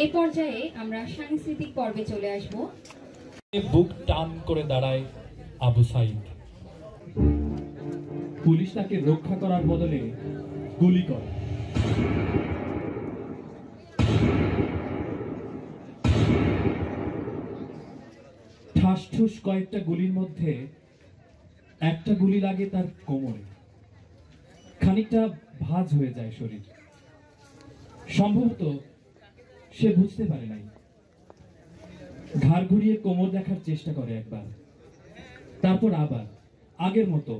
এই পর্যায়ে আমরা সাংস্কৃতিক পর্বে চলে আসব। বুক টান করে দাঁড়ায় আবু সাইদ। পুলিশ তাকে রক্ষা করার বদলে গুলি করে। ঠাস ঠুস কয়েকটা গুলির মধ্যে একটা গুলি লাগে তার কোমরে। খানিকটা ভাঁজ হয়ে যায় শরীর। সম্ভবত সে বুঝতে পারে নাই। ঘাড় ঘুরিয়ে কোমর দেখার চেষ্টা করে একবার, তারপর আবার আগের মতো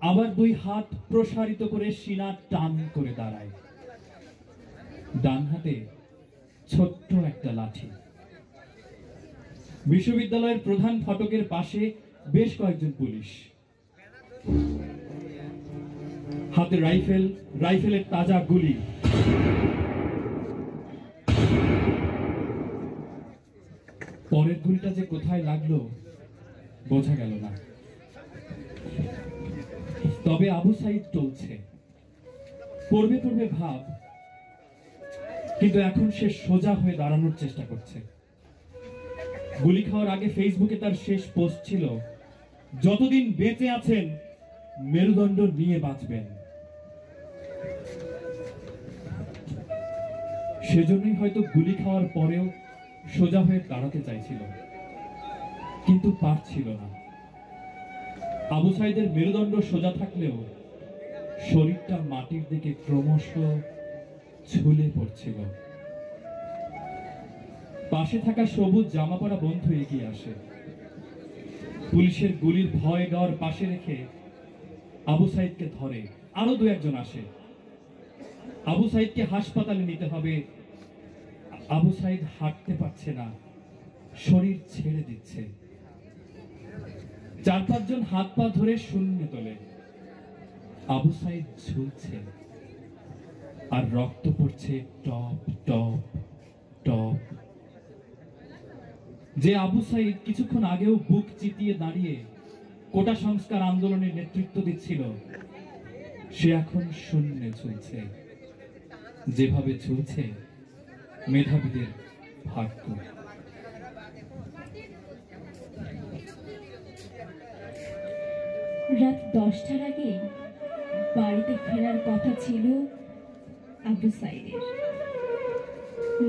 আবার দুই হাত প্রসারিত করে সিনা টান করে দাঁড়ায়। ডান হাতে ছোট্ট একটা লাঠি। বিশ্ববিদ্যালয়ের প্রধান ফটকের পাশে বেশ কয়েকজন পুলিশ, হাতে রাইফেল, রাইফেলের তাজা গুলি। পরের গুলিটা যে কোথায় লাগলো বোঝা গেল না। তবে আবু সাইদ চলছে, পড়বে পড়বে ভাব, কিন্তু এখন সে সোজা হয়ে দাঁড়ানোর চেষ্টা করছে। গুলি খাওয়ার আগে ফেসবুকে তার শেষ পোস্ট ছিল, যতদিন বেঁচে আছেন মেরুদণ্ড নিয়ে বাঁচবেন। সেজন্যই হয়তো গুলি খাওয়ার পরেও সোজা হয়ে দাঁড়াতে চাইছিল, কিন্তু পারছিল না। আবু সাইদের মেরুদণ্ড সোজা থাকলেও শরীরটা মাটির দিকে ক্রমশ ঝুলে পড়ছিল। পাশে থাকা সবুজ জামা পরা বন্ধু এগিয়ে আসে। পুলিশের গুলির ভয় ডর পাশে রেখে আবু সাইদকে ধরে। আরো দু একজন আসে। আবু সাইদকে হাসপাতালে নিতে হবে। আবু সাইদ হাঁটতে পারছে না, শরীর ছেড়ে দিচ্ছে। চার পাঁচজন হাত পা ধরে শূন্যে তোলে। আবু সাইদ ঝুলছে আর রক্ত পড়ছে টপ টপ টপ। যে আবু সাইদ কিছুক্ষণ আগেও বুক চিতিয়ে দাঁড়িয়ে কোটা সংস্কার আন্দোলনের নেতৃত্ব দিচ্ছিল, সে এখন শূন্যে ঝুলছে। যেভাবে ঝুলছে মেধাবীদের ভাগ্য। রাত 10টার আগে বাড়িতে ফেরার কথা ছিল আবু সাইদের।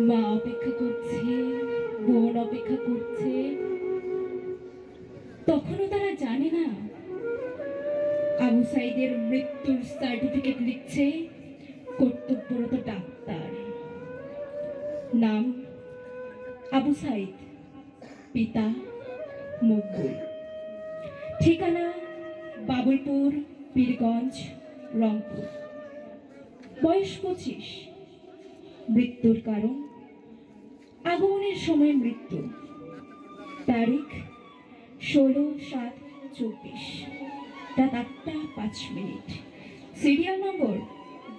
মা অপেক্ষা করছে, বোন অপেক্ষা করছে। তখনও তারা জানে না আবু সাইদের মৃত্যুর সার্টিফিকেট লিখছে কর্তব্যরত ডাক্তার। নাম আবু সাইদ, পিতা মকবুল, ঠিকানা বাবুলপুর, পীরগঞ্জ, রংপুর। বয়স 25। মৃত্যুর কারণ আগমনের সময় মৃত্যু। তারিখ 16/7/24, রাত 8টা 5 minute. Serial number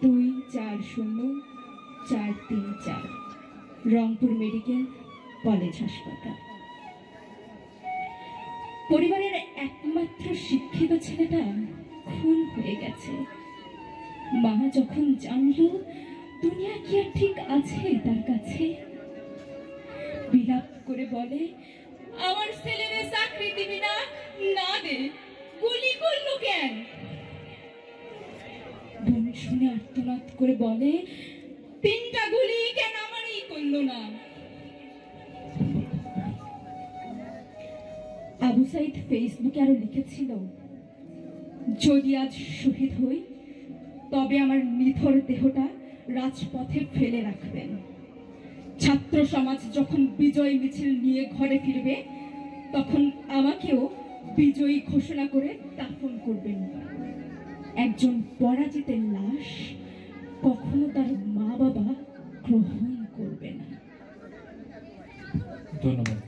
240434, Rangpur medical college হাসপাতাল। পরিবারের একমাত্র শিক্ষিত ছেলেটা খুন হয়ে গেছে। মা যখন জানলো দুনিয়া কি আর ঠিক আছে তার কাছে, বিলাপ করে বলে, আমার ছেলেরে চাকরি দিবি না? না দে, গুলি করলো কেন? বোন শুনে আর্তনাদ করে বলে, 3টা গুলি কেন আমারই করলো না? আবু সাইদ ফেসবুকে আরো লিখেছিল, যদি আজ শহীদ হই তবে আমার নিথর দেহটা রাজপথে ফেলে রাখবেন। ছাত্র সমাজ যখন বিজয় মিছিল নিয়ে ঘরে ফিরবে তখন আমাকেও বিজয়ী ঘোষণা করে দাফন করবেন। একজন পরাজিতের লাশ কখনো তার মা বাবা গ্রহণ করবে না। ধন্যবাদ।